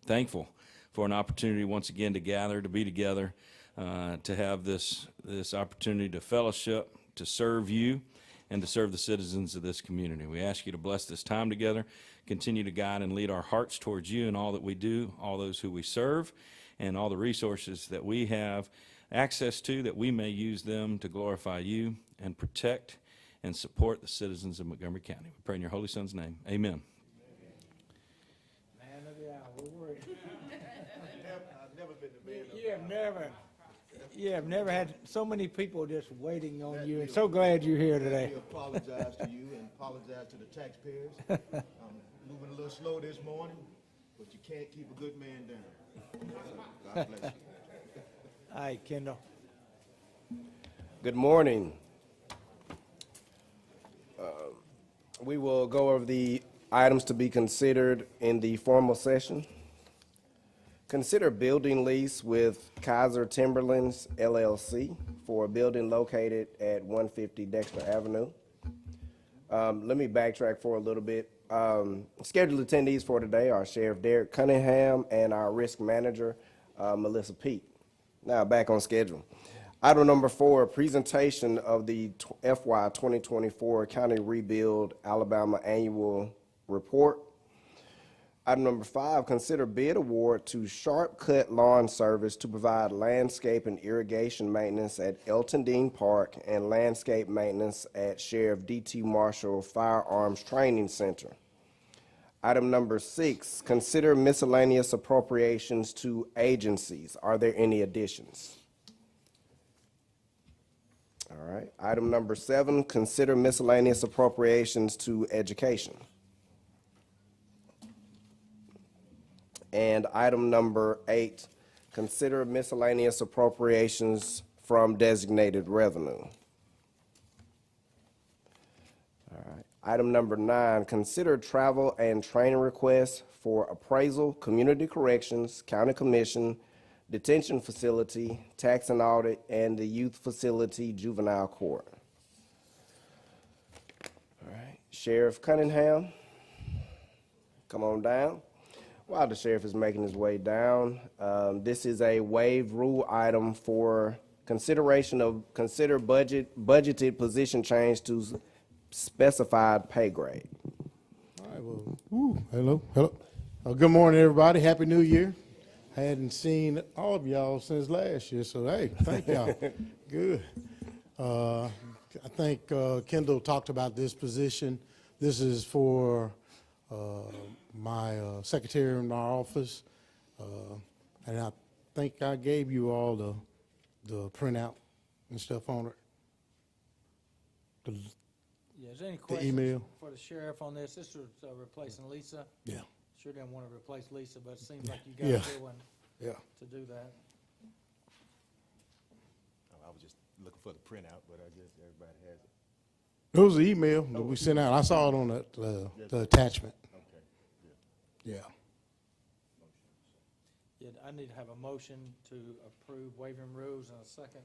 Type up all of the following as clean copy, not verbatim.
thankful for an opportunity once again to gather, to be together, to have this opportunity to fellowship, to serve you, and to serve the citizens of this community. We ask you to bless this time together, continue to guide and lead our hearts towards you in all that we do, all those who we serve, and all the resources that we have access to, that we may use them to glorify you and protect and support the citizens of Montgomery County. We pray in your holy Son's name. Amen. Man of the hour, we're worried. I've never been to bed. You have never had so many people just waiting on you, and so glad you're here today. We apologize to you and apologize to the taxpayers. I'm moving a little slow this morning, but you can't keep a good man down. So, God bless you. All right, Kendall. Good morning. We will go over the items to be considered in the formal session. Consider building lease with Kaiser Timberlands LLC for a building located at 150 Dexter Avenue. Let me backtrack for a little bit. Scheduled attendees for today are Sheriff Derrick Cunningham and our risk manager, Melissa Peete. Now back on schedule. Item number 4, presentation of the FY 2024 County Rebuild Alabama Annual Report. Item number 5, consider bid award to Sharp Cut Lawn Service to provide landscape and irrigation maintenance at Elton Dean Park and landscape maintenance at Sheriff D.T. Marshall Firearms Training Center. Item number 6, consider miscellaneous appropriations to agencies. Are there any additions? All right. Item number 7, consider miscellaneous appropriations to education. And item number 8, consider miscellaneous appropriations from designated revenue. All right. Item number 9, consider travel and training requests for appraisal, community corrections, county commission, detention facility, tax and audit, and the youth facility juvenile court. All right. Sheriff Cunningham, come on down. While the sheriff is making his way down, this is a waived rule item for consideration of budgeted position change to specified pay grade. All right, well, hello. Good morning, everybody. Happy New Year. Hadn't seen all of y'all since last year, so hey, thank y'all. Good. I think Kendall talked about this position. This is for my secretary in our office, and I think I gave you all the printout and stuff on it. Yeah, is there any questions email. for the sheriff on this? This was replacing Lisa. Yeah. Sure didn't want to replace Lisa, but it seems like you got a good one to do that. I was just looking for the printout, but I guess everybody has it. It was the email that we sent out. I saw it on the attachment. Okay, Yeah. Yeah, I need to have a motion to approve waiving rules and a second.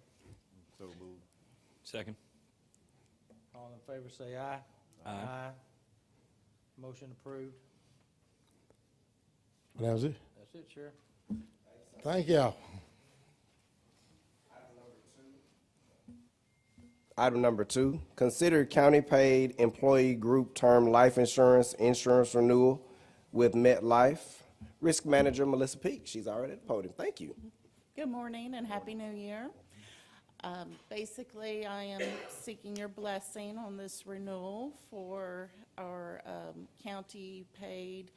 so moved. Second. All in favor say aye. Aye. Motion approved. That was it? That's it, Sheriff. Thank y'all. Item number 2, consider county-paid employee group term life insurance renewal with MetLife. Risk manager Melissa Peete. She's already at the podium. Thank you. Good morning and Happy New Year. Basically, I am seeking your blessing on this renewal for our county-paid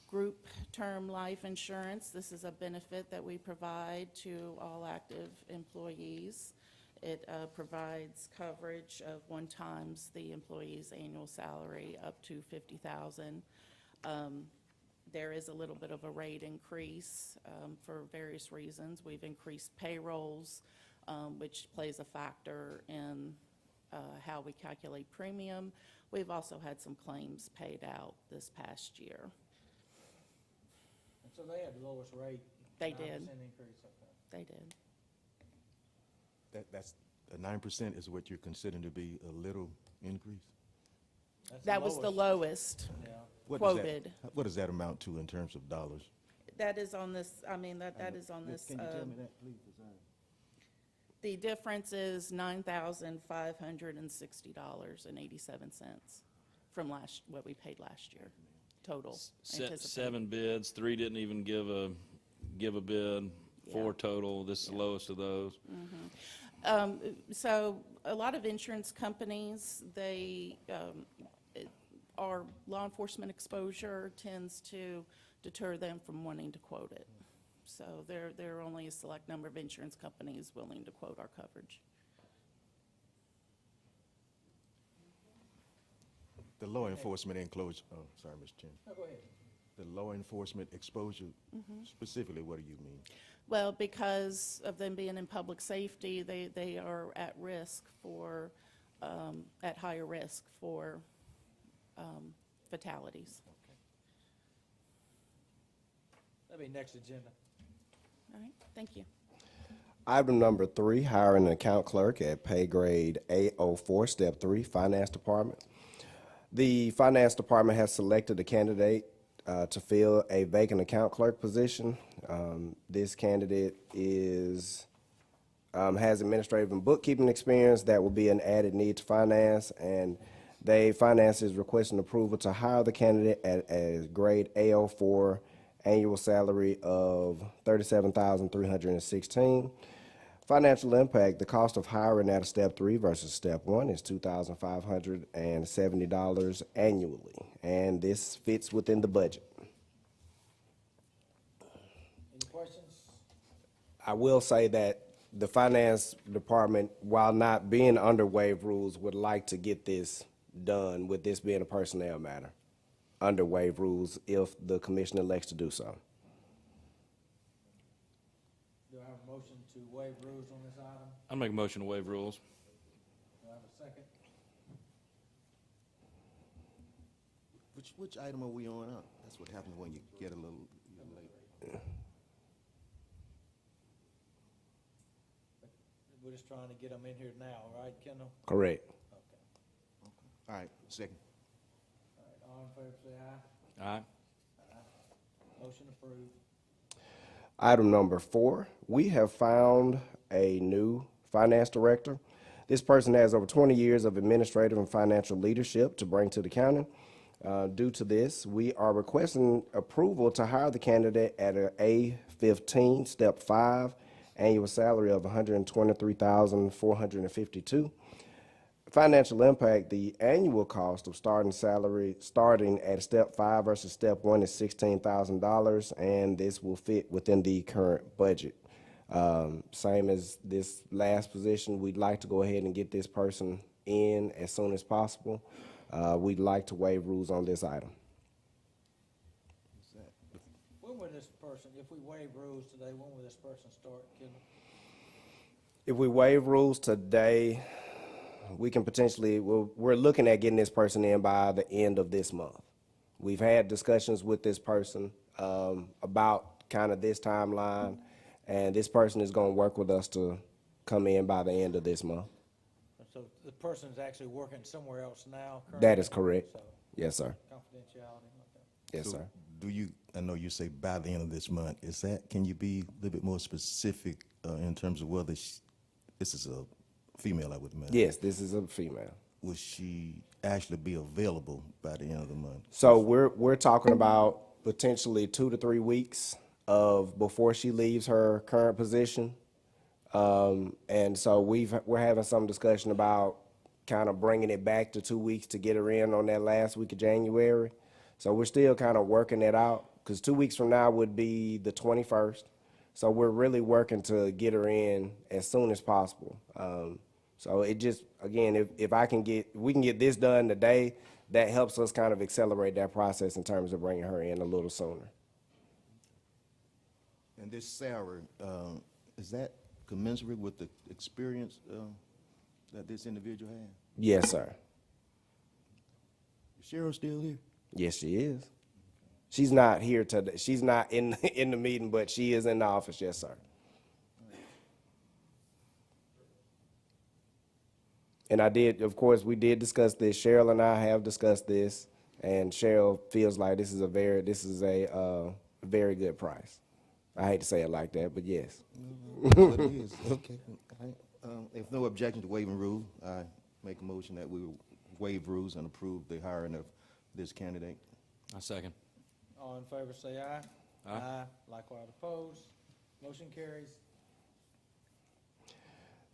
group term life insurance. This is a benefit that we provide to all active employees. It provides coverage of 1 times the employee's annual salary up to $50,000. There is a little bit of a rate increase for various reasons. We've increased payrolls, which plays a factor in how we calculate premium. We've also had some claims paid out this past year. And so they had the lowest rate. They 9% did. increase, okay. They did. That's 9% is what you're considering to be a little increase? That's That was the lowest Yeah. What quoted. What does that amount to in terms of dollars? That is on this, I mean, that is on this. Can you tell me that, please? 'Cause The difference is $9,560.87 from what we paid last year, total. anticipated. 7 bids, 3 didn't even give a bid, 4 Yeah. total. This is the lowest of those. So a lot of insurance companies, our law enforcement exposure tends to deter them from wanting to quote it. So there are only a select number of insurance companies willing to quote our coverage. The law enforcement enclosure, oh, sorry, Mr. Chairman. Go ahead. The law enforcement exposure, specifically, what do you mean? Well, because of them being in public safety, they are at risk for, at higher risk for fatalities. That'll be next agenda. All right, thank you. Item number 3, hiring an account clerk at pay grade A04, step 3, Finance Department. The Finance Department has selected a candidate to fill a vacant account clerk position. This candidate has administrative and bookkeeping experience that will be an added need to finance, and finance is requesting approval to hire the candidate at a grade A04, annual salary of $37,316. Financial impact, the cost of hiring at a step 3 versus step 1 is $2,570 annually, and this fits within the budget. Any questions? I will say that the finance department, while not being under WAIVED rules, would like to get this done, with this being a personnel matter, under WAIVED rules, if the commission elects to do so. Do I have a motion to waive rules on this item? I'll make a motion to waive rules. Do I have a second? Which item are we on? That's what happens when you get a little late. We're just trying to get them in here now, right, Kendall? Correct. Okay. All right, second. All right, all in favor, say aye. Aye. Motion approved. Item number 4, we have found a new finance director. This person has over 20 years of administrative and financial leadership to bring to the county. Due to this, we are requesting approval to hire the candidate at an A15, step 5, annual salary of $123,452. Financial impact, the annual cost of starting at step 5 versus step 1 is $16,000, and this will fit within the current budget. Same as this last position, we'd like to go ahead and get this person in as soon as possible. We'd like to waive rules on this item. When will this person, if we waive rules today, when will this person start, Kendall? If we waive rules today, we can potentially, we're looking at getting this person in by the end of this month. We've had discussions with this person about kind of this timeline, and this person is going to work with us to come in by the end of this month. So the person's actually working somewhere else now currently? That is correct. So Yes, sir. confidentiality, okay. Yes, So sir. do you, I know you say by the end of this month, can you be a little bit more specific in terms of whether this is a female, I would imagine? Yes, this is a female. Will she actually be available by the end of the month? So we're talking about potentially 2 to 3 weeks of before she leaves her current position. And so we're having some discussion about kind of bringing it back to 2 weeks to get her in on that last week of January. So we're still kind of working it out, because 2 weeks from now would be the 21st. So we're really working to get her in as soon as possible. So it just, again, if we can get this done today, that helps us kind of accelerate that process in terms of bringing her in a little sooner. And this salary, is that commensurate with the experience that this individual has? Yes, sir. Is Cheryl still here? Yes, she is. She's not here today. She's not in the meeting, but she is in the office. Yes, sir. And of course, we did discuss this. Cheryl and I have discussed this, and Cheryl feels like this is a very good price. I hate to say it like that, but yes. That's what it is. Okay. All right. If no objection to waiving rule, I make a motion that we waive rules and approve the hiring of this candidate. I second. All in favor, say aye. Aye. Likewise opposed. Motion carries.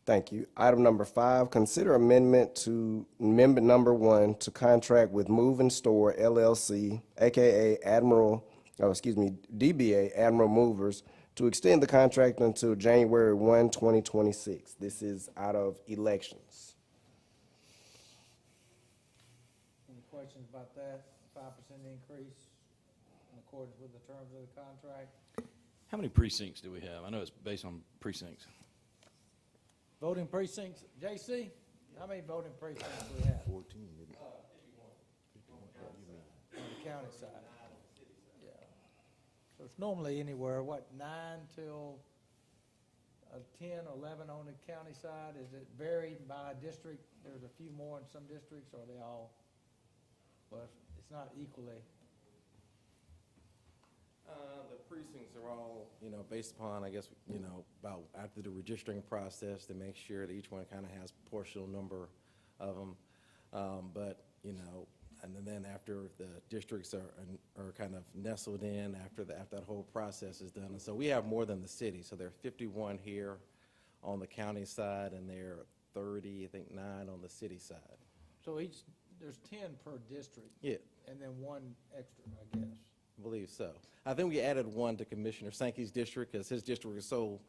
Thank you. Item number 5, consider amendment to amendment number 1 to contract with Move and Store LLC, AKA DBA Admiral Movers, to extend the contract until January 1, 2026. This is out of elections. Any questions about that? 5% increase in accordance with the terms of the contract. How many precincts do we have? I know it's based on precincts. Voting precincts, JC, how many voting precincts do we have? 14, isn't it? On the county side? Yeah. So it's normally anywhere, 9 till 10, 11 on the county side? Is it varied by district? There's a few more in some districts, or are they all, well, it's not equally? The precincts are all, based upon, I guess, about after the registering process to make sure that each one kind of has proportional number of them. But, and then after the districts are kind of nestled in after that whole process is done. And so we have more than the city. So there are 51 here on the county side, and there are 30, I think 9 on the city side. So there's 10 per district? Yeah. And then one extra, I guess. I believe so. I think we added one to Commissioner Sankey's district because his district is so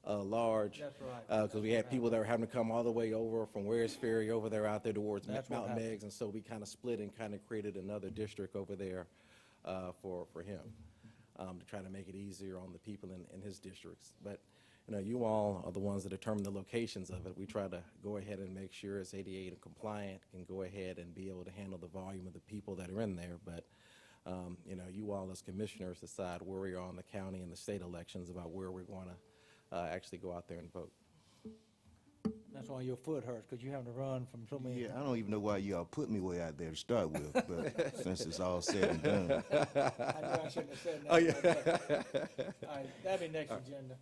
large. That's right. Because we had people that were having to come all the way over from Wares Ferry over there out there towards That's what Mountain happened. Eggs. And so we kind of split and kind of created another district over there for him to try to make it easier on the people in his districts. But, you all are the ones that determine the locations of it. We try to go ahead and make sure it's ADA compliant and go ahead and be able to handle the volume of the people that are in there. But you all as commissioners decide where we are on the county and the state elections about where we're going to actually go out there and vote. That's why your foot hurts, because you have to run from so many. Yeah, I don't even know why y'all put me way out there to start with, but since it's all said and done. I knew I shouldn't have said that. Oh, yeah. All right, that'll be next agenda.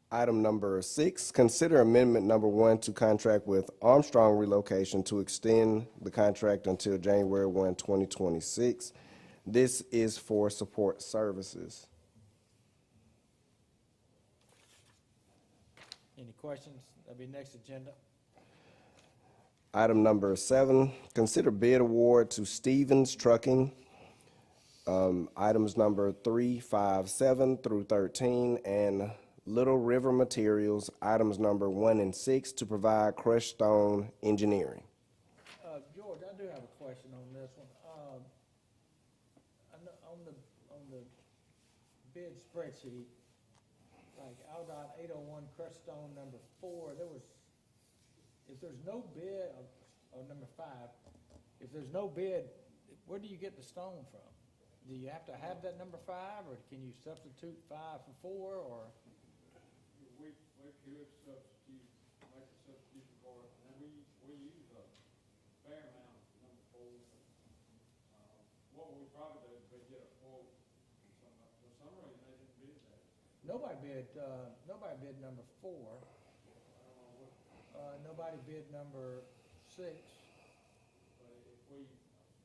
Item number 6, consider amendment number 1 to contract with Armstrong Relocation to extend the contract until January 1, 2026. This is for support services. Any questions? That'll be next agenda. Item number 7, consider bid award to Stevens Trucking. Items number 3, 5, 7 through 13, and Little River Materials, items number 1 and 6, to provide crushed stone engineering. George, I do have a question on this one. I know on the bid spreadsheet, like Aldott 801 crushed stone number 4, if there's no bid, or number 5, if there's no bid, where do you get the stone from? Do you have to have that number 5, or can you substitute 5 for 4, or? We could substitute, make a substitution for it, and we use a fair amount of number 4. What we probably do is we get a quote, for some reason they didn't bid that. Nobody bid number 4. Nobody bid number 6. But if we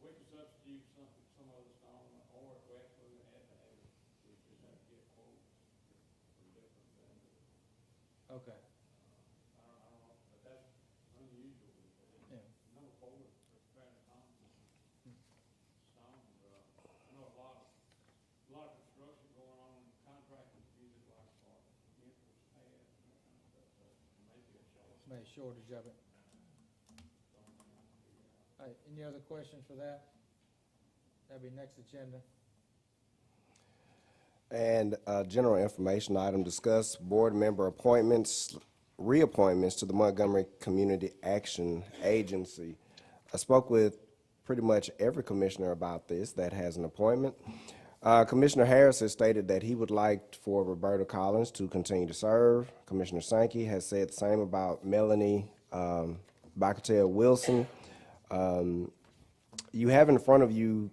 could substitute some other stone, or if we actually had to have it, we just have to get quotes from different vendors. Okay. I don't know, but that's unusual. Yeah. Number 4 is fairly common. Stone, I know a lot of construction going on, contractors use it like for entrance pads and that kind of stuff, so maybe a short. Maybe shortage of it. All right, any other questions for that? That'll be next agenda. And general information item, discuss board member appointments, reappointments to the Montgomery Community Action Agency. I spoke with pretty much every commissioner about this that has an appointment. Commissioner Harris has stated that he would like for Roberta Collins to continue to serve. Commissioner Sankey has said the same about Melanie Bacatel Wilson. You have in front of you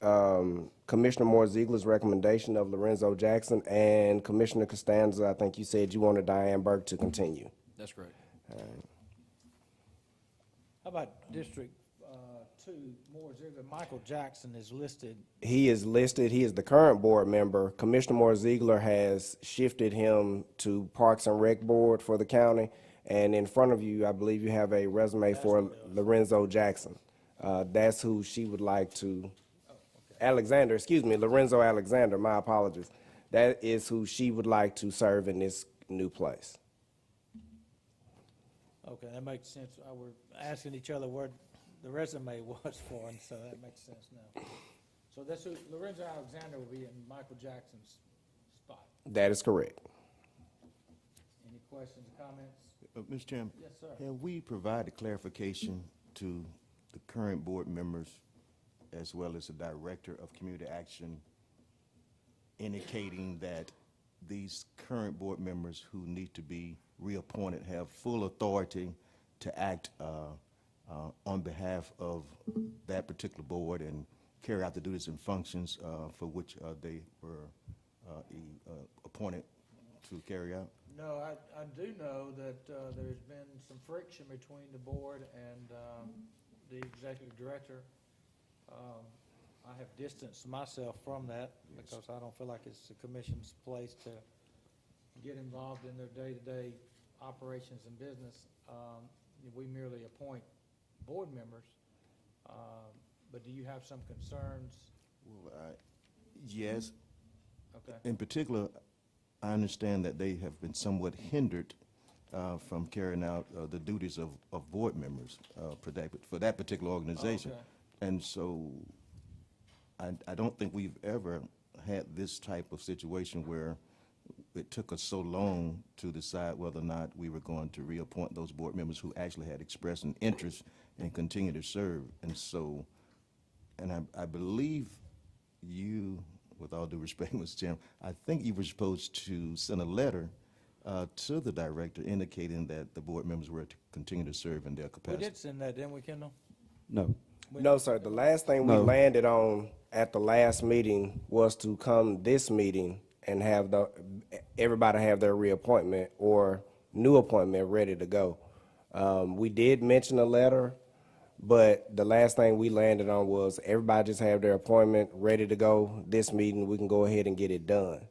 Commissioner Moore Ziegler's recommendation of Lorenzo Jackson, and Commissioner Costanza, I think you said you wanted Diane Burke to continue. That's correct. How about District, 2, Moore Ziegler, Michael Jackson is listed. He is listed, he is the current board member. Commissioner Moore Ziegler has shifted him to Parks and Rec Board for the county. And in front of you, I believe you have a resume for Lorenzo Jackson. That's who she would like to, Alexander, excuse me, Lorenzo Alexander, my apologies. That is who she would like to serve in this new place. Okay, that makes sense. We're asking each other where the resume was for, and so that makes sense now. So that's who, Lorenzo Alexander will be in Michael Jackson's spot. That is correct. Any questions, comments? Mr. Chairman? Yes, sir. Have we provided clarification to the current board members as well as the Director of Community Action indicating that these current board members who need to be reappointed have full authority to act on behalf of that particular board and carry out the duties and functions for which they were appointed to carry out? No, I do know that there's been some friction between the board and the executive director. I have distanced myself from that because I don't feel like it's the commission's place to get involved in their day-to-day operations and business. We merely appoint board members. But do you have some concerns? Well, yes. Okay. In particular, I understand that they have been somewhat hindered from carrying out the duties of board members for that particular organization. Okay. And so I don't think we've ever had this type of situation where it took us so long to decide whether or not we were going to reappoint those board members who actually had expressed an interest and continue to serve. And so, and I believe you, with all due respect, Mr. Chairman, I think you were supposed to send a letter to the director indicating that the board members were to continue to serve in their We capacity. did send that, didn't we, Kendall? No. No, sir, the last thing we No. landed on at the last meeting was to come this meeting and have everybody have their reappointment or new appointment ready to go. We did mention a letter, but the last thing we landed on was everybody just have their appointment ready to go. This meeting, we can go ahead and get it done.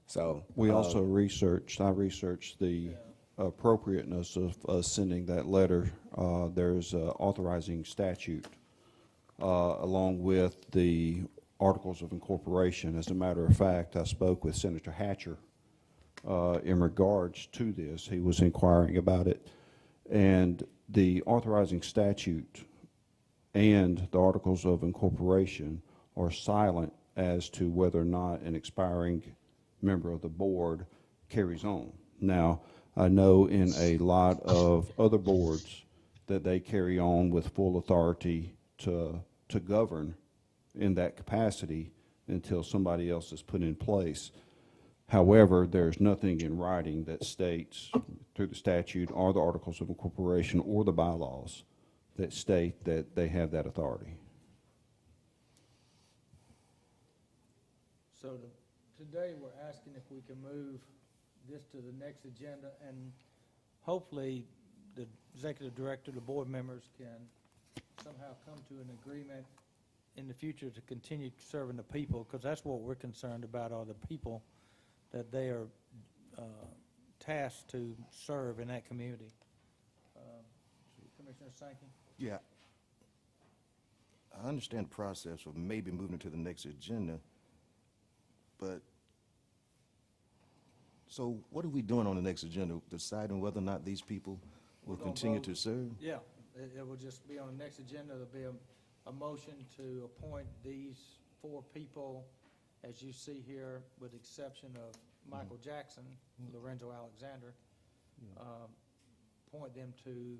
So. We also I researched the appropriateness of us sending that letter. There's a authorizing statute along with the Articles of Incorporation. As a matter of fact, I spoke with Senator Hatcher in regards to this. He was inquiring about it. And the authorizing statute and the Articles of Incorporation are silent as to whether or not an expiring member of the board carries on. Now, I know in a lot of other boards that they carry on with full authority to govern in that capacity until somebody else is put in place. However, there's nothing in writing that states through the statute or the Articles of Incorporation or the bylaws that state that they have that authority. So today, we're asking if we can move this to the next agenda, and hopefully, the executive director, the board members can somehow come to an agreement in the future to continue serving the people, because that's what we're concerned about, are the people that they are tasked to serve in that community. Commissioner Sankey? Yeah. I understand the process of maybe moving to the next agenda, but so what are we doing on the next agenda? Deciding whether or not these people will gonna continue vote. to serve? Yeah, it will just be on the next agenda. There'll be a motion to appoint these 4 people, as you see here, with the exception of Michael Jackson, Lorenzo Alexander. Appoint them to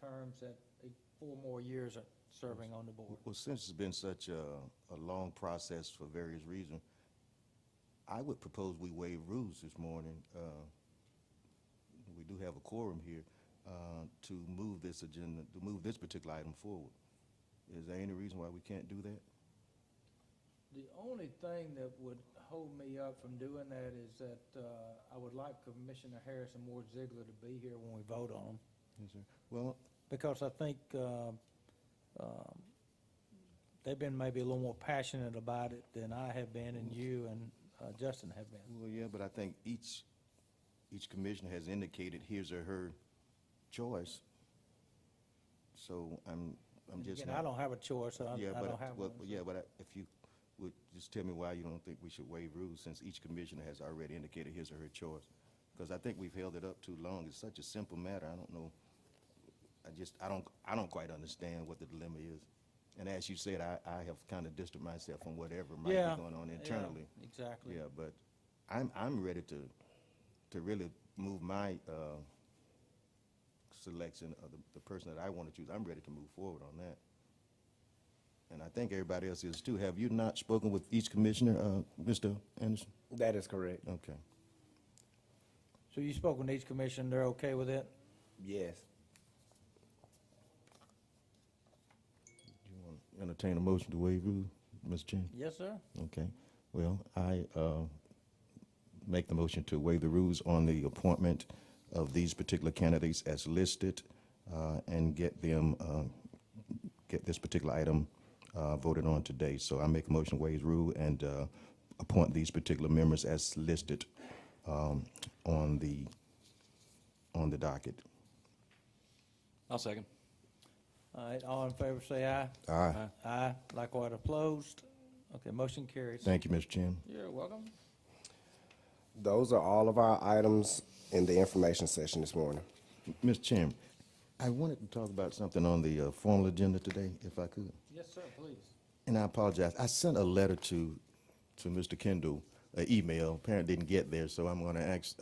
terms that 4 more years of serving on the board. Well, since it's been such a long process for various reasons, I would propose we waive rules this morning. We do have a quorum here to move this agenda, to move this particular item forward. Is there any reason why we can't do that? only thing that would hold me up from doing that is that, I would like Commissioner Harris and Ward Ziegler to be here when we vote on them. Yes, sir. Well, Because I think, they've been maybe a little more passionate about it than I have been, and you and, Justin have been. well, yeah, but I think each commissioner has indicated his or her choice. So I'm just Again, not. I don't have a choice, so I Yeah, but, don't have well, one. yeah, but if you would just tell me why you don't think we should waive rules, since each commissioner has already indicated his or her choice. Because I think we've held it up too long. It's such a simple matter. I don't know. I don't quite understand what the dilemma is. And as you said, I have kind of distanced myself from whatever might Yeah, be going on yeah, internally. exactly. Yeah, but I'm ready to really move my, selection of the person that I want to choose. I'm ready to move forward on that. And I think everybody else is too. Have you not spoken with each commissioner, Mr. Anderson? That is correct. Okay. So you spoke with each commissioner, they're okay with it? Yes. You want to entertain a motion to waive rules, Mr. Chairman? Yes, sir. Okay. Well, I make the motion to waive the rules on the appointment of these particular candidates as listed, and get this particular item voted on today. So I make a motion to waive rule and appoint these particular members as listed on the docket. I'll second. All right, all in favor say aye. Aye. Aye, likewise opposed. Okay, motion carries. Thank you, Mr. Chairman. You're welcome. Those are all of our items in the information session this morning. Mr. Chairman, I wanted to talk about something on the formal agenda today, if I could. Yes, sir, please. And I apologize. I sent a letter to Mr. Kendall, an email. Apparently didn't get there, so I'm going to ask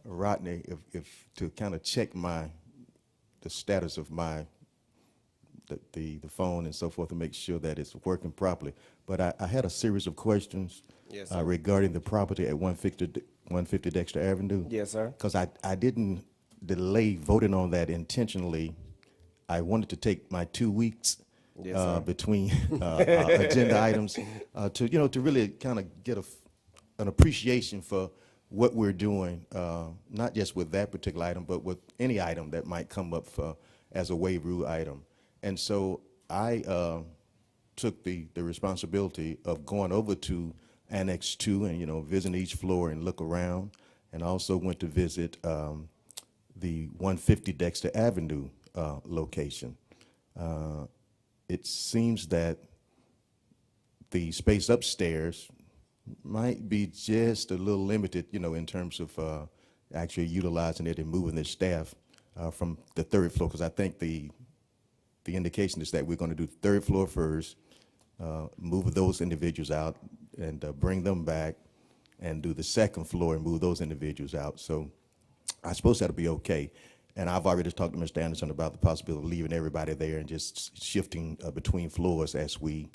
Rodney if to kind of check the status of the phone and so forth to make sure that it's working properly. But I had a series of questions Yes, sir. regarding the property at 150 Dexter Avenue. Yes, sir. Because I didn't delay voting on that intentionally. I wanted to take my 2 weeks Yes, sir. between agenda items to really kind of get an appreciation for what we're doing, not just with that particular item, but with any item that might come up as a waive rule item. And so I took the responsibility of going over to Annex 2 and, visiting each floor and look around, and also went to visit the 150 Dexter Avenue location. It seems that the space upstairs might be just a little limited, in terms of actually utilizing it and moving the staff from the third floor, because I think the indication is that we're going to do the third floor first, move those individuals out and bring them back, and do the second floor and move those individuals out. So I suppose that'll be okay. And I've already talked to Mr. Anderson about the possibility of leaving everybody there and just shifting between floors as we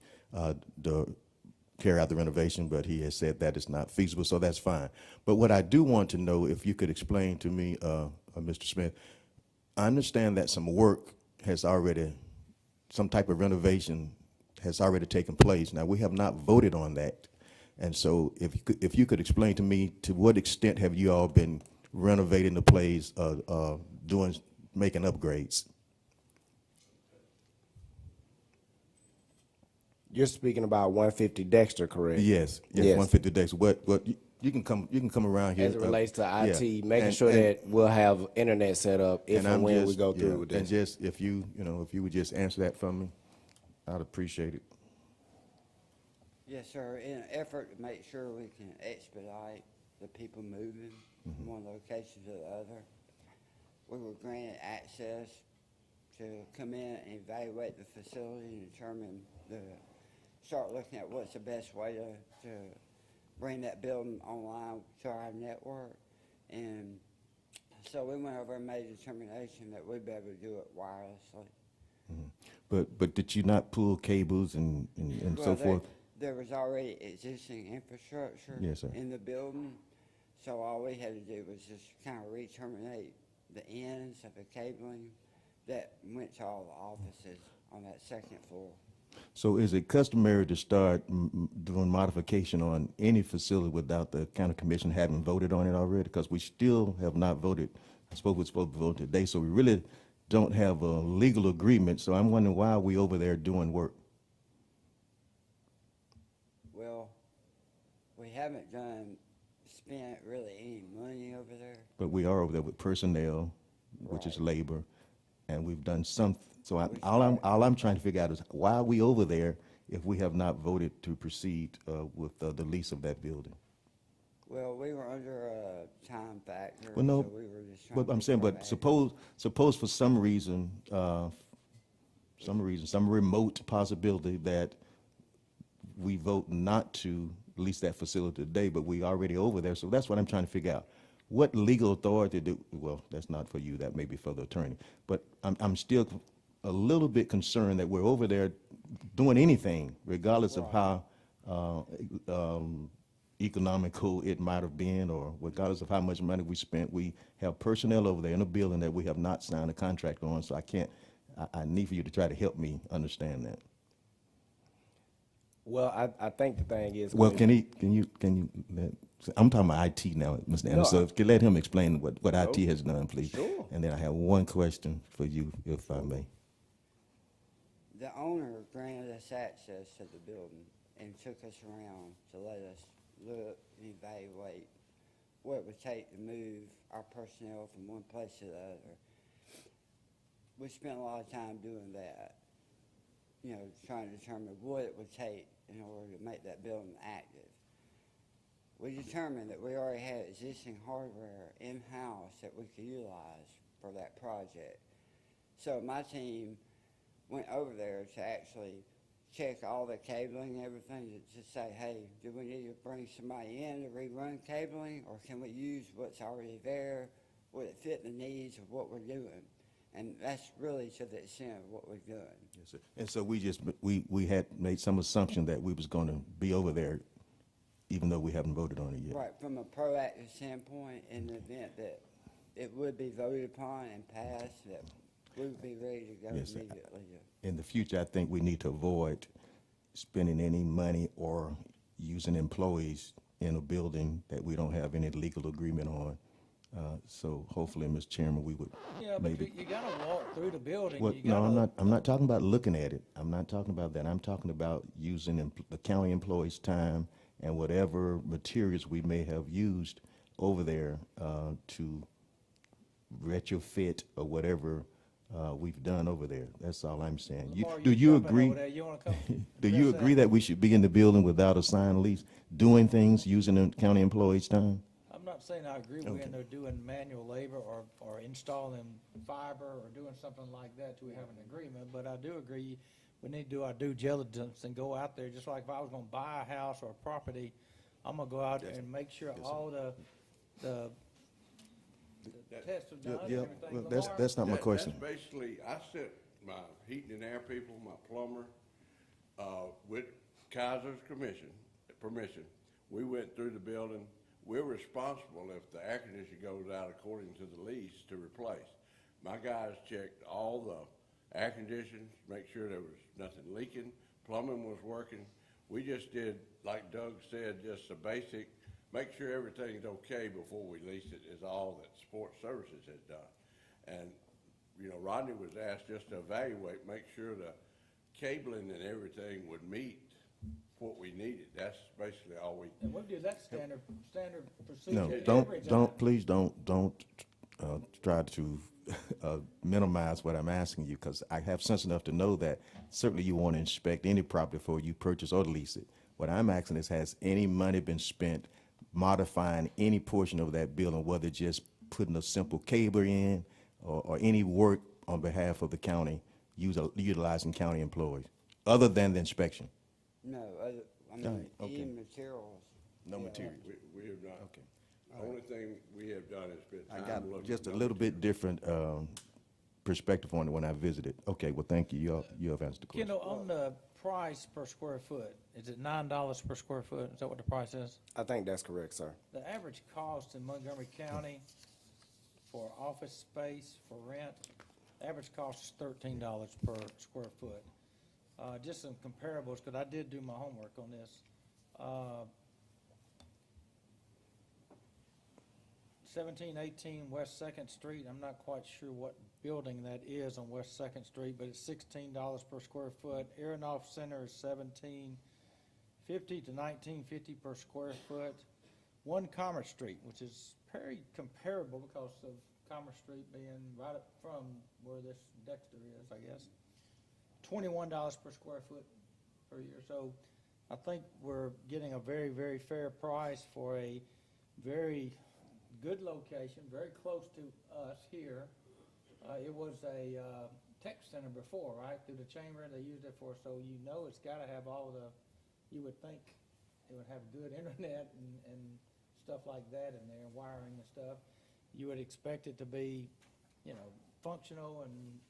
carry out the renovation, but he has said that is not feasible, so that's fine. But what I do want to know, if you could explain to me, Mr. Smith, I understand that some type of renovation has already taken place. Now, we have not voted on that. And so if you could explain to me, to what extent have you all been renovating the place, making upgrades? You're speaking about 150 Dexter, correct? Yes, Yes. 150 days. What you can come around here. As it relates to IT, yeah. making And- sure and- that we'll have internet set up if and when we go through with And this. just, if you would just answer that for me, I'd appreciate it. Yes, sir. In an effort to make sure we can expedite the people moving from one location to the other, we were granted access to come in and evaluate the facility and start looking at what's the best way to bring that building online to our network. And so we went over and made a determination that we'd be able to do it wirelessly. But did you not pull cables and so Well, forth? There was already existing infrastructure Yes, sir. in the building, so all we had to do was just kind of re-terminate the ends of the cabling that went to all the offices on that second floor. So is it customary to start doing modification on any facility without the county commission having voted on it already? Because we still have not voted. I suppose we're supposed to vote today, so we really don't have a legal agreement. So I'm wondering why are we over there doing work? Well, we haven't spent really any money over there. But we are over there with personnel, which is Right. labor, and we've done some. So all I'm trying to figure out is why are we over there if we have not voted to proceed with the lease of that building? Well, we were under a time factor, Well, no, so we were just trying but to I'm be saying, but proactive. suppose for some reason, some remote possibility that we vote not to lease that facility today, but we already over there. So that's what I'm trying to figure out. What legal authority do, well, that's not for you, that may be for the attorney. But I'm still a little bit concerned that we're over there doing anything, regardless of how economical it might have been, or regardless of how much money we spent. We have personnel over there in a building that we have not signed a contract on, so I need for you to try to help me understand that. Well, I think the thing is. Well, can you, I'm talking about IT now, Mr. Anderson, so if you let him explain what IT has done, please. Sure. And then I have one question for you, if I may. The owner granted us access to the building and took us around to let us look and evaluate what it would take to move our personnel from one place to the other. We spent a lot of time doing that, you know, trying to determine what it would take in order to make that building active. We determined that we already had existing hardware in-house that we could utilize for that project. So my team went over there to actually check all the cabling and everything to say, hey, do we need to bring somebody in to rerun cabling, or can we use what's already there? Would it fit the needs of what we're doing? And that's really to the extent of what we're doing. Yes, sir. And so we had made some assumption that we was gonna be over there, even though we haven't voted on it yet. Right, from a proactive standpoint, in the event that it would be voted upon and passed, that we would be ready to go Yes, sir. immediately. In the future, I think we need to avoid spending any money or using employees in a building that we don't have any legal agreement on. So hopefully, Mr. Chairman, we would Yeah, but maybe. you gotta walk through the building. Well, You no, gotta- I'm not talking about looking at it. I'm not talking about that. I'm talking about using the county employees' time and whatever materials we may have used over there to retrofit or whatever we've done over there. That's all I'm saying. Lamar, Do you jumping agree? over there. You wanna come Do you address agree that we should be in the building without a signed lease, doing things using the county employees' time? I'm not saying I agree we're in there doing manual labor or installing fiber or doing something like that till we have an agreement, but I do agree we need to do our due diligence and go out there, just like if I was gonna buy a house or a property, I'm gonna go out there and make sure all the tests are done and Yeah, everything. well, Lamar? that's not my question. That's basically, I sent my heating and air people, my plumber, with Kaiser's permission. We went through the building. We're responsible if the air conditioner goes out according to the lease to replace. My guys checked all the air conditions, make sure there was nothing leaking, plumbing was working. We just did, like Doug said, just a basic, make sure everything's okay before we lease it is all that Sports Services has done. And, you know, Rodney was asked just to evaluate, make sure the cabling and everything would meet what we needed. That's basically all we. And we do that standard procedure. No, every time. please don't try to minimize what I'm asking you, because I have sense enough to know that certainly you want to inspect any property before you purchase or lease it. What I'm asking is, has any money been spent modifying any portion of that building, whether just putting a simple cable in or any work on behalf of the county, utilizing county employees, other than the inspection? No, I mean, Alright, okay. even materials. No material. We have not. Okay. The only thing we have done is spend I time got looking. just a at little bit different perspective on it when I visited. Okay, well, thank you. You have answered the question. Kendall, on the price per square foot, is it $9 per square foot? Is that what the price is? I think that's correct, sir. The average cost in Montgomery County for office space for rent, the average cost is $13 per square foot. Just some comparables, because I did do my homework on this. 1718 West Second Street, I'm not quite sure what building that is on West Second Street, but it's $16 per square foot. Aronoff Center is $17.50 to $19.50 per square foot. 1 Commerce Street, which is very comparable because of Commerce Street being right up from where this Dexter is, I guess. $21 per square foot per year. So I think we're getting a very, very fair price for a very good location, very close to us here. It was a tech center before, right, through the chamber, they used it for, so you know it's got to have all the, you would think it would have good internet and stuff like that in there, wiring and stuff. You would expect it to be, you know, functional and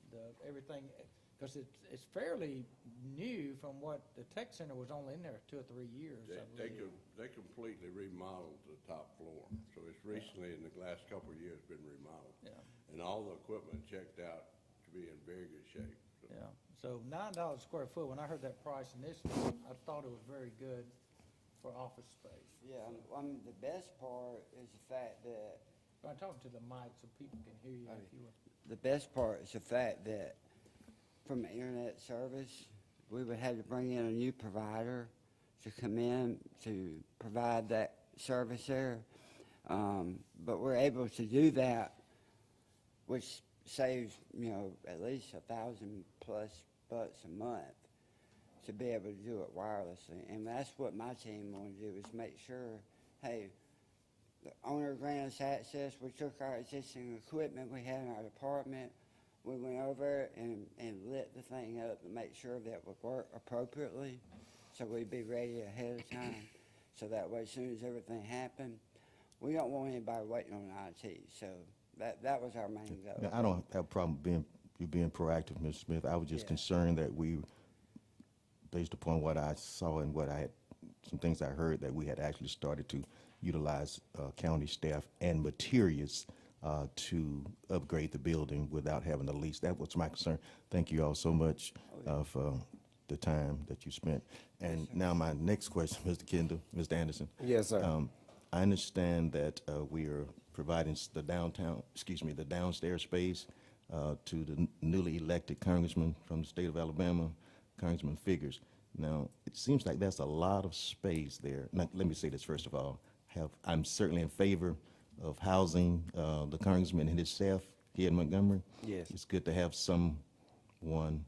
everything, because it's fairly new from what the tech center was only in there 2 or 3 years. I believe. They completely remodeled the top floor, so it's recently, in the last couple of years, been remodeled. Yeah. And all the equipment checked out to be in very good shape. So Yeah, so $9 a square foot, when I heard that price initially, I thought it was very good for office space. Yeah, the best part is the fact that, I'm talking to the mic so people can hear you if you were. the best part is the fact that from internet service, we would have to bring in a new provider to come in to provide that service there. But we're able to do that, which saves, you know, at least $1,000+ a month to be able to do it wirelessly. And that's what my team want to do, is make sure, hey, the owner granted us access, we took our existing equipment we had in our department, we went over it and lit the thing up to make sure that it would work appropriately, so we'd be ready ahead of time. So that way, as soon as everything happened, we don't want anybody waiting on IT. So that was our main goal. Now, I don't have a problem you being proactive, Mr. Smith. I was just Yeah. concerned that we, based upon what I saw and some things I heard, that we had actually started to utilize county staff and materials to upgrade the building without having a lease. That was my concern. Thank you all so much for the time that you spent. And now my next question, Mr. Kendall, Mr. Anderson. Yes, sir. I understand that we are providing the downstairs space to the newly elected congressman from the state of Alabama, Congressman Figures. Now, it seems like that's a lot of space there. Now, let me say this first of all. I'm certainly in favor of housing the congressman and his staff here in Montgomery. Yes. It's good to have one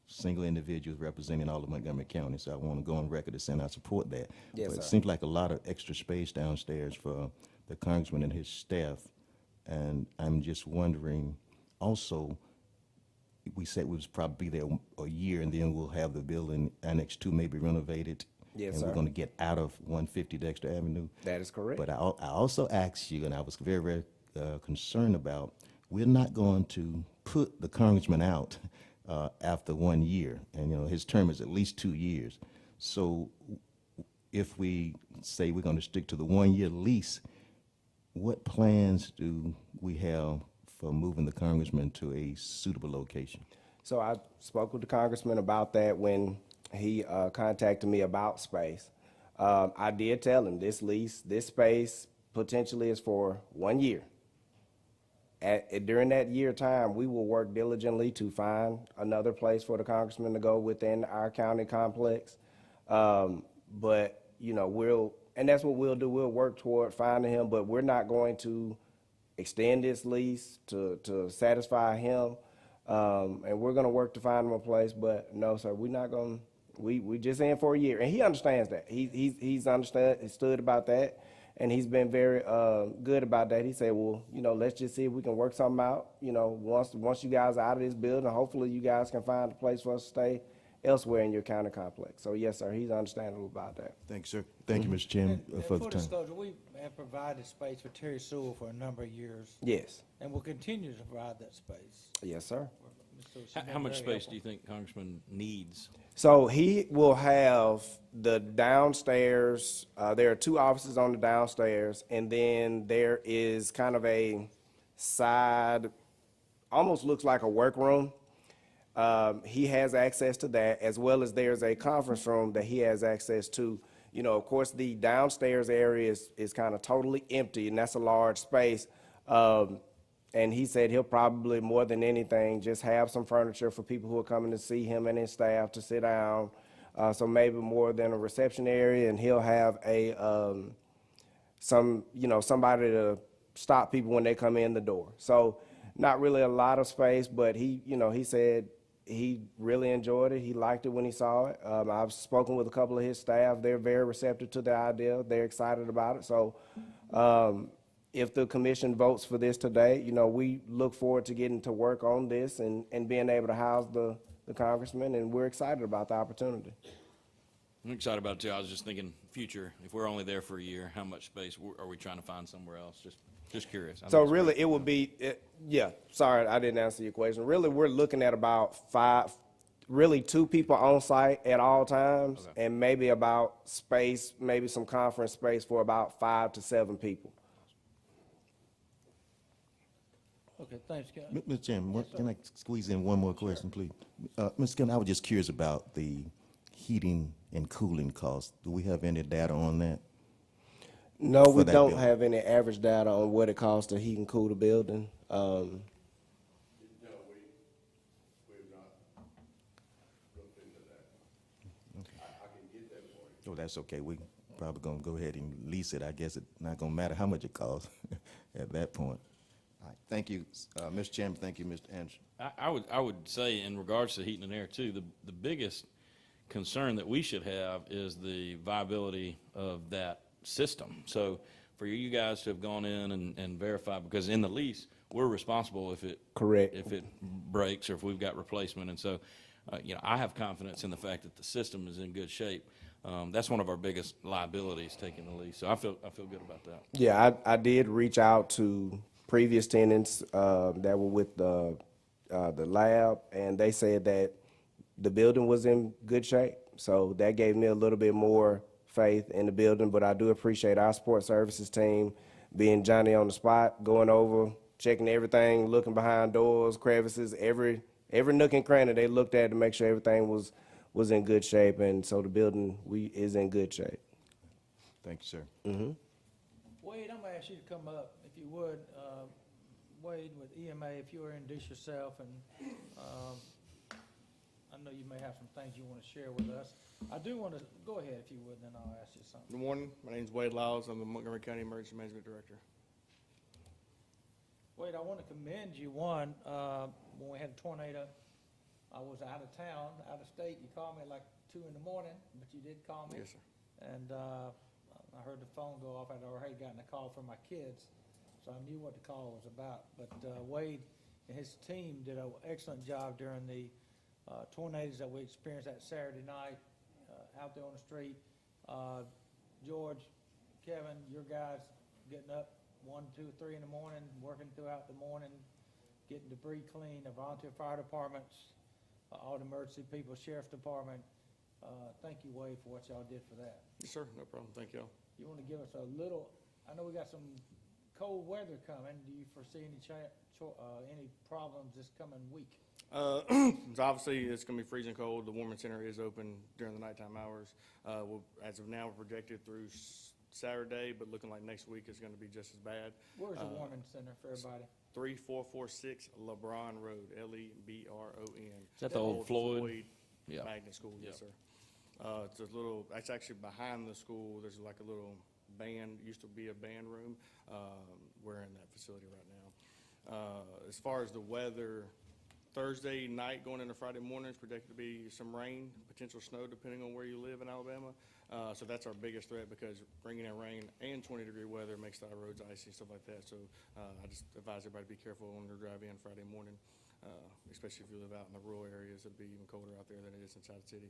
single individual representing all of Montgomery County, so I want to go on record as saying I support that. Yes, but it sir. seems like a lot of extra space downstairs for the congressman and his staff, and I'm just wondering, also, we said we was probably there a year, and then we'll have the building Annex 2 maybe renovated. Yes, and sir. we're going to get out of 150 Dexter Avenue. That is correct. But I also asked you, and I was very, very concerned about, we're not going to put the congressman out after 1 year. And, you know, his term is at least 2 years. So if we say we're going to stick to the 1 year lease, what plans do we have for moving the congressman to a suitable location? So I spoke with the congressman about that when he contacted me about space. I did tell him this space potentially is for 1 year. During that year time, we will work diligently to find another place for the congressman to go within our county complex. But, you know, and that's what we'll do. We'll work toward finding him, but we're not going to extend this lease to satisfy him. And we're going to work to find him a place, but no, sir, we're not going to. We just in for a year, and he understands that. He's understood about that, and he's been very good about that. He said, well, you know, let's just see if we can work something out. You know, once you guys are out of this building, hopefully you guys can find a place for us to stay elsewhere in your county complex. So yes, sir, he's understandable about that. Thank you, sir. Thank you, Mr. Chairman, And for the full time. disclosure, we have provided space for Terry Sewell for a number of years, Yes, and will continue to provide that space. yes, sir. So it's How been much very space do you think Congressman needs? So he will have the downstairs, there are 2 offices on the downstairs, and then there is kind of a side, almost looks like a workroom. He has access to that, as well as there's a conference room that he has access to. You know, of course, the downstairs area is kind of totally empty, and that's a large space. And he said he'll probably, more than anything, just have some furniture for people who are coming to see him and his staff to sit down. So maybe more than a reception area, and he'll have somebody to stop people when they come in the door. So not really a lot of space, but he said he really enjoyed it. He liked it when he saw it. I've spoken with a couple of his staff. They're very receptive to the idea. They're excited about it. So if the commission votes for this today, we look forward to getting to work on this and being able to house the congressman, and we're excited about the opportunity. I'm excited about it too. I was just thinking future, if we're only there for a year, how much space are we trying to find somewhere else? Just curious. I think So it's really, great. it would be, sorry, I didn't answer your question. Really, we're looking at about 2 people on site at all times, Okay. and maybe about space, maybe some conference space for about 5 to 7 people. Okay, thanks, Ken. Mr. Chairman, can I squeeze in one more question, please? Mr. Cunningham, I was just curious about the heating and cooling costs. Do we have any data on that? No, we For that don't building. have any average data on what it costs to heat and cool the building. No, we've not looked into that. I can get that for you. Oh, that's okay. We probably gonna go ahead and lease it. I guess it's not gonna matter how much it costs at that point. All right, thank you, Mr. Chairman. Thank you, Mr. Anderson. I would say in regards to heating and air too, the biggest concern that we should have is the viability of that system. So for you guys to have gone in and verified, because in the lease, we're responsible if it. Correct. If it breaks or if we've got replacement. And so, I have confidence in the fact that the system is in good shape. That's one of our biggest liabilities, taking the lease. So I feel good about that. Yeah, I did reach out to previous tenants that were with the lab, and they said that the building was in good shape. So that gave me a little bit more faith in the building, but I do appreciate our support services team being Johnny on the spot, going over, checking everything, looking behind doors, crevices, every nook and cranny they looked at to make sure everything was in good shape, and so the building is in good shape. Thank you, sir. Wade, I'm gonna ask you to come up, if you would, Wade with EMA, if you were introduce yourself, and, I know you may have some things you wanna share with us. I do wanna, go ahead if you would, and then I'll ask you something. Good morning. My name is Wade Lyles. I'm the Montgomery County Emergency Management Director. Wade, I wanna commend you, one, when we had a tornado, I was out of town, out of state, you called me at like 2 in the morning, but you did call me. Yes, sir. And, I heard the phone go off, I'd already gotten a call from my kids, so I knew what the call was about. But Wade and his team did an excellent job during the tornadoes that we experienced that Saturday night out there on the street. George, Kevin, your guys getting up 1, 2, 3 in the morning, working throughout the morning, getting debris clean, the volunteer fire departments, all the emergency people, sheriff's department. Thank you, Wade, for what y'all did for that. Yes, sir. No problem. Thank y'all. You want to give us a little, I know we got some cold weather coming. Do you foresee any problems this coming week? So obviously, it's going to be freezing cold. The warming center is open during the nighttime hours. As of now, we're projected through Saturday, but looking like next week is going to be just as bad. Where's the warming center for everybody? 3446 LeBron Road, LeBron. Is that the old Floyd? Yeah. Magnet School, yes, Yep. sir. It's actually behind the school. There's like a little band, used to be a band room. We're in that facility right now. As far as the weather, Thursday night going into Friday morning is projected to be some rain, potential snow, depending on where you live in Alabama. So that's our biggest threat, because bringing in rain and 20-degree weather makes the roads icy and stuff like that. So I just advise everybody to be careful when they drive in Friday morning, especially if you live out in the rural areas. It'll be even colder out there than it is inside the city.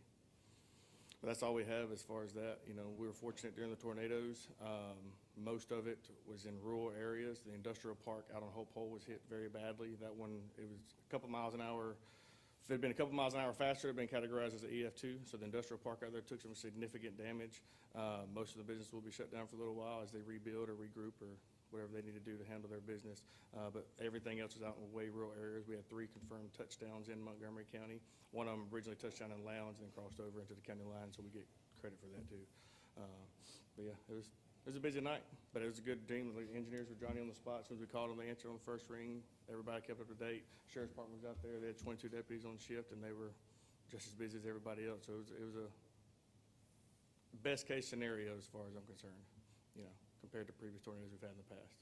But that's all we have as far as that. We were fortunate during the tornadoes. Most of it was in rural areas. The industrial park out on Hope Hole was hit very badly. That one, it was a couple miles an hour. If it had been a couple miles an hour faster, it would have been categorized as an EF2. So the industrial park out there took some significant damage. Most of the business will be shut down for a little while as they rebuild or regroup or whatever they need to do to handle their business. But everything else is out in way rural areas. We had 3 confirmed touchdowns in Montgomery County. One of them originally touched down in Lowndes and then crossed over into the county line, so we get credit for that too. But yeah, it was a busy night, but it was a good team. The engineers were Johnny on the spot. As soon as we called them, they answered on the first ring. Everybody kept up to date. Sheriff's Department was out there. They had 22 deputies on shift, and they were just as busy as everybody else. So it was a best case scenario as far as I'm concerned, you know, compared to previous tornadoes we've had in the past.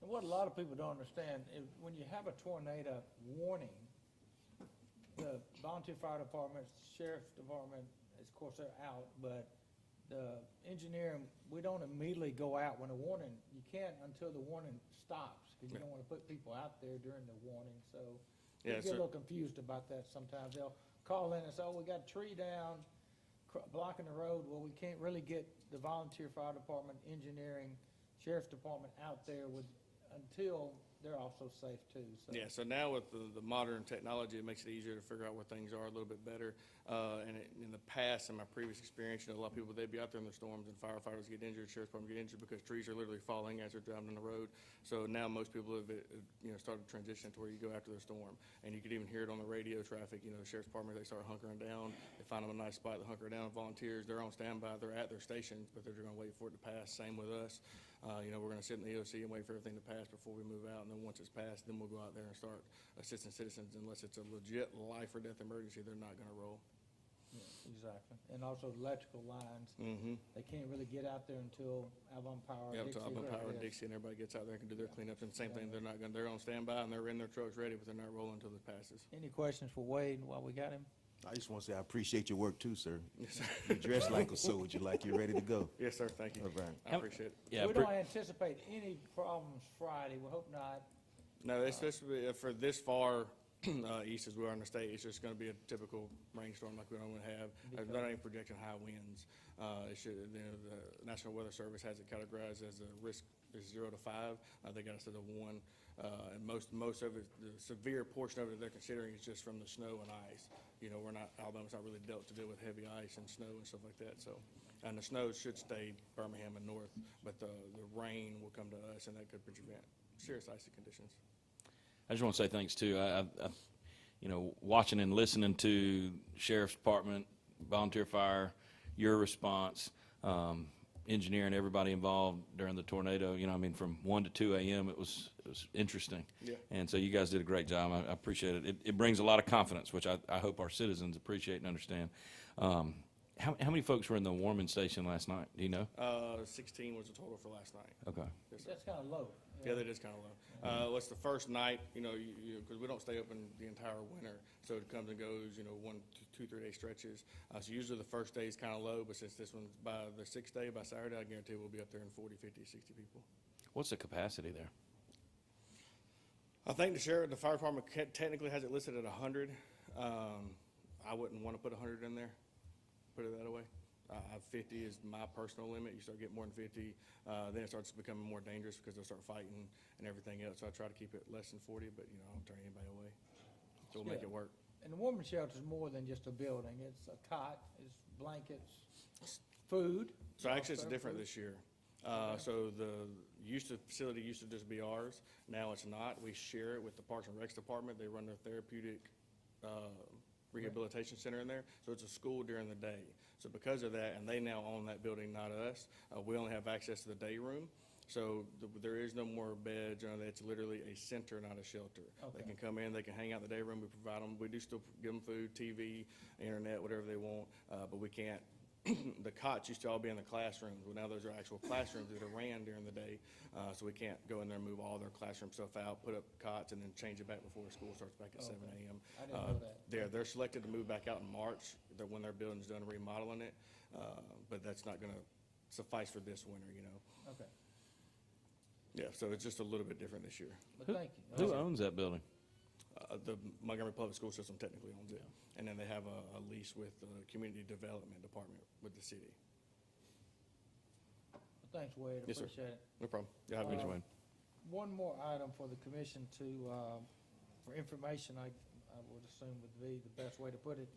And what a lot of people don't understand is when you have a tornado warning, the volunteer fire department, sheriff's department, of course, they're out, but the engineering, we don't immediately go out when a warning, you can't until the warning stops, because you don't want to put people out there during the warning, so Yeah, people get a so- little confused about that sometimes. They'll call in and say, oh, we got a tree down, blocking the road. Well, we can't really get the volunteer fire department, engineering, sheriff's department out there until they're also safe too, so. Yeah, so now with the modern technology, it makes it easier to figure out where things are a little bit better. In the past, in my previous experience, you know, a lot of people, they'd be out there in the storms and firefighters get injured, sheriff's department get injured because trees are literally falling as they're driving on the road. So now most people have, you know, started to transition to where you go after the storm. And you could even hear it on the radio traffic, you know, the sheriff's department, they start hunkering down. They find them a nice spot to hunker down. Volunteers, they're on standby, they're at their stations, but they're gonna wait for it to pass. Same with us. You know, we're gonna sit in the EOC and wait for everything to pass before we move out, and then once it's passed, then we'll go out there and start assisting citizens. Unless it's a legit life or death emergency, they're not gonna roll. Yeah, exactly. And also electrical lines, Mm-hmm. they can't really get out there until Alabama Power, Yeah, Dixie, to Alabama Power, whoever it is. Dixie, and everybody gets out there and can do their cleanups, and same thing, they're on standby, and they're in their trucks ready, but they're not rolling until it passes. Any questions for Wade while we got him? I just want to say I appreciate your work too, sir. Yes, sir. You dress like a soldier, like you're ready to go. Yes, sir, thank you. All right. I appreciate it. Yeah, We don't anticipate any problems Friday, we hope not. No, it's supposed to be, for this far east as we are in the state, it's just gonna be a typical rainstorm like we normally have. They're not even projecting high winds. It should, you know, the National Weather Service has it categorized as a risk is 0 to 5. They got us at a 1. And most of it, the severe portion of it they're considering is just from the snow and ice. You know, Alabama's not really dealt to deal with heavy ice and snow and stuff like that, so. And the snow should stay Birmingham and north, but the rain will come to us, and that could prevent serious icy conditions. I just want to say thanks too. You know, watching and listening to Sheriff's Department, volunteer fire, your response, engineering, everybody involved during the tornado, you know, I mean, from 1 to 2 a.m., it was interesting. Yeah. And so you guys did a great job. I appreciate it. It brings a lot of confidence, which I hope our citizens appreciate and understand. How many folks were in the warming station last night? Do you know? 16 was the total for last night. Okay. Yes, sir. That's kind of low. Yeah, that is kind of low. It's the first night, you know, because we don't stay open the entire winter, so it comes and goes, you know, 1, 2, 3 day stretches. So usually the first day is kind of low, but since this one's by the 6th day, by Saturday, I guarantee we'll be up there in 40, 50, 60 people. What's the capacity there? I think the fire department technically has it listed at 100. I wouldn't want to put 100 in there, put it that way. 50 is my personal limit. You start getting more than 50, then it starts becoming more dangerous because they'll start fighting and everything else. So I try to keep it less than 40, but you know, I don't turn anybody away. So we'll make Yeah. it work. And the warming shelter is more than just a building. It's a cot, it's blankets, food. So actually, it's Also different food. this year. So the facility used to just be ours. Now it's not. We share it with the Parks and Recs Department. They run their therapeutic rehabilitation center in there. So it's a school during the day. So because of that, and they now own that building, not us, we only have access to the day room. So there is no more beds. It's literally a center, not a shelter. They Okay. can come in, they can hang out in the day room. We provide them. We do still give them food, TV, internet, whatever they want, but we can't. The cots used to all be in the classrooms. Well, now those are actual classrooms that are ran during the day, so we can't go in there and move all their classroom stuff out, put up cots, and then change it back before school starts back at 7 a.m. I didn't know that. They're selected to move back out in March, when their building's done remodeling it, but that's not gonna suffice for this winter, you know? Okay, Yeah, so it's just a little bit different this year. but thank you. Who owns that building? The Montgomery Public School System technically owns it, and then they have a lease with the Community Development Department with the city. Thanks, Wade, Yes, sir. appreciate it. No problem. Y'all have a good Thanks, one. Wayne. One more item for the commission to, for information, I would assume would be the best way to put it.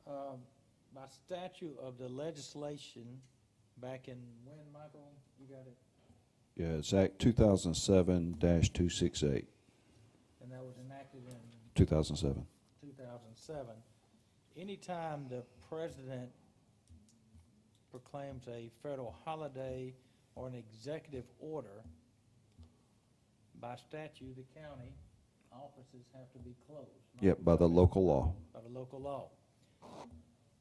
By statute of the legislation, back in when, Michael, you got it? Yeah, it's Act 2007-268, And that was enacted in 2007. 2007. Anytime the president proclaims a federal holiday or an executive order, by statute, the county offices have to be closed. Yep, by the local law. By the local law.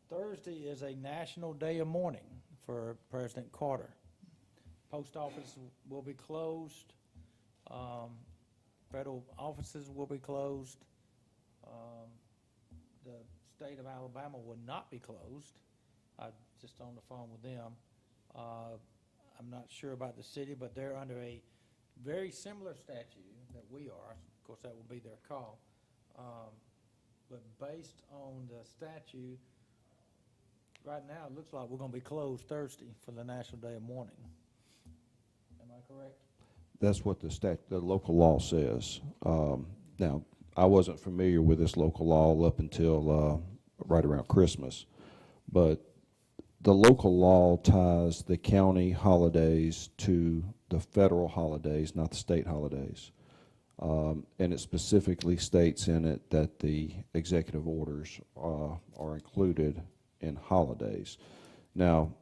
Thursday is a national day of mourning for President Carter. Post office will be closed. Federal offices will be closed. The state of Alabama will not be closed. I just on the phone with them. I'm not sure about the city, but they're under a very similar statute that we are. Of course, that will be their call. But based on the statute, right now, it looks like we're gonna be closed Thursday for the National Day of Mourning. Am I correct? That's what the local law says. Now, I wasn't familiar with this local law up until right around Christmas, but the local law ties the county holidays to the federal holidays, not the state holidays. And it specifically states in it that the executive orders are included in holidays. Now,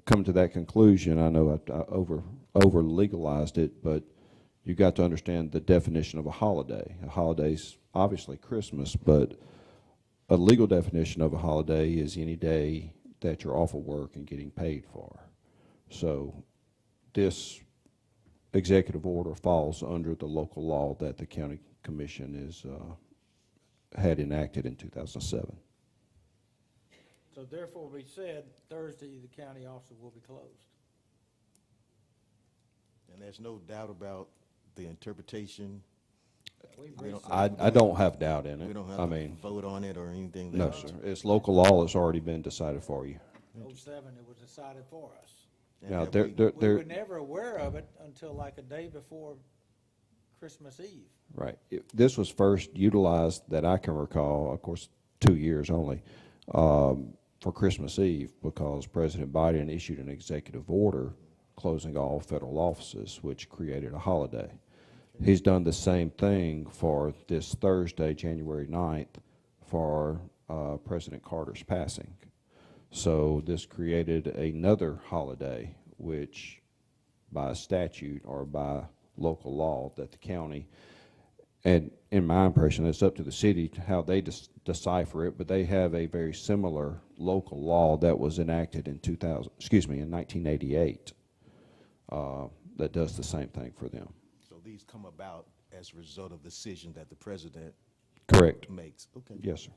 coming to that conclusion, I know I over legalized it, but you got to understand the definition of a holiday. A holiday's obviously Christmas, but a legal definition of a holiday is any day that you're off of work and getting paid for. So this executive order falls under the local law that the county commission had enacted in 2007. So therefore, we said Thursday, the county office will be closed. And there's no doubt about the interpretation. We've We don't- researched- I don't have doubt in it. We don't I have to mean, vote on it or anything. no, like sir. that. It's local law. It's already been decided for you. 07, it was decided for us. And Now, have there, we- there, We there, were never aware of it until like a day before Christmas Eve. right. This was first utilized that I can recall, of course, 2 years only, for Christmas Eve because President Biden issued an executive order closing all federal offices, which created a holiday. He's done the same thing for this Thursday, January 9th, for President Carter's passing. So this created another holiday, which by statute or by local law that the county, and in my impression, it's up to the city how they decipher it, but they have a very similar local law that was enacted in 1988 that does the same thing for them. So these come about as a result of decision that the president Correct. makes. Okay. Yes, sir.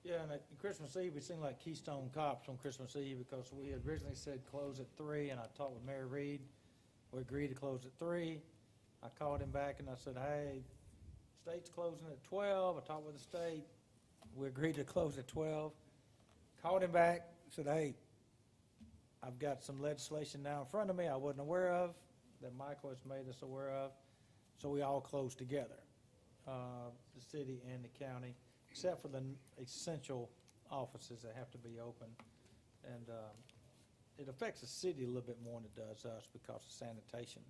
Yeah, and at Christmas Eve, we seemed like Keystone Cops on Christmas Eve because we had originally said close at 3, and I talked with Mary Reed. We agreed to close at 3. I called him back and I said, hey, state's closing at 12. I talked with the state. We agreed to close at 12. Called him back, said, hey, I've got some legislation now in front of me I wasn't aware of, that Michael has made us aware of. So we all closed together, the city and the county, except for the essential offices that have to be open. And it affects the city a little bit more than it does us because of sanitation.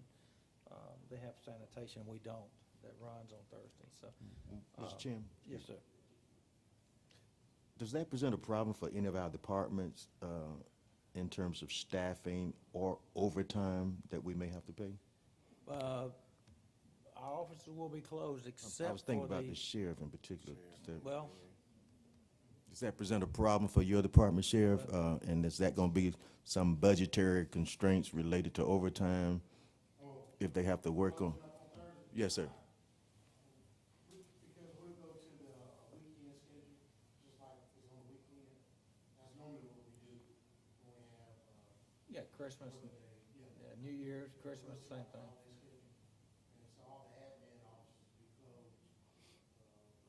They have sanitation, we don't, that runs on Thursday, so. Mr. Chairman, Yes, sir. does that present a problem for any of our departments in terms of staffing or overtime that we may have to pay? Our offices will be closed I except was thinking for about the the, sheriff in particular. well, Does that present a problem for your department, Sheriff? And is that gonna be some budgetary constraints related to overtime if they have to work on? Yes, sir. Because we go to the weekend schedule, just like it's on the weekend, that's normally what we do when we have, yeah, Christmas, yeah, New Year's, Christmas, same thing. holiday schedule. And so all the admin offices be closed.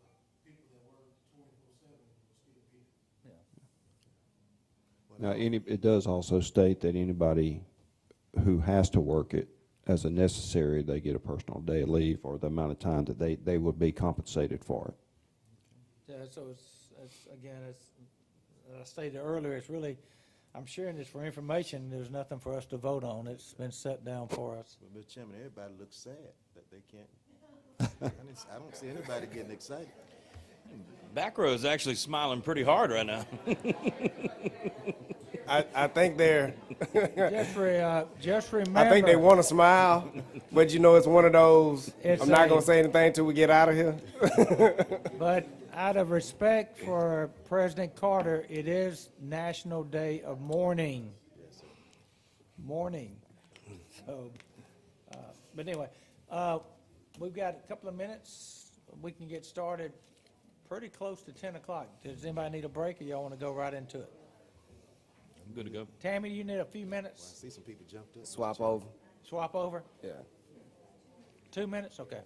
But people that work 24/7 will still be there. Yeah. Now, it does also state that anybody who has to work it as a necessary, they get a personal day of leave or the amount of time that they would be compensated for it. Yeah, so it's again, as I stated earlier, it's really I'm sharing this for information. There's nothing for us to vote on. It's been set down for us. But, Mr. Chairman, everybody looks sad that they can't, I don't see anybody getting excited. Back row is actually smiling pretty hard right now. I think they're, Just remember. I think they want to smile, but you know, it's one of those, It's I'm not a- gonna say anything till we get out of here. But out of respect for President Carter, it is National Day of Mourning. Mourning. So, but anyway, we've got a couple of minutes. We can get started pretty close to 10 o'clock. Does anybody need a break, or y'all want to go right into it? I'm good to go. Tammy, you need a few I minutes? see some people jumped up. Swap over. Swap over? Yeah. 2 minutes? Okay.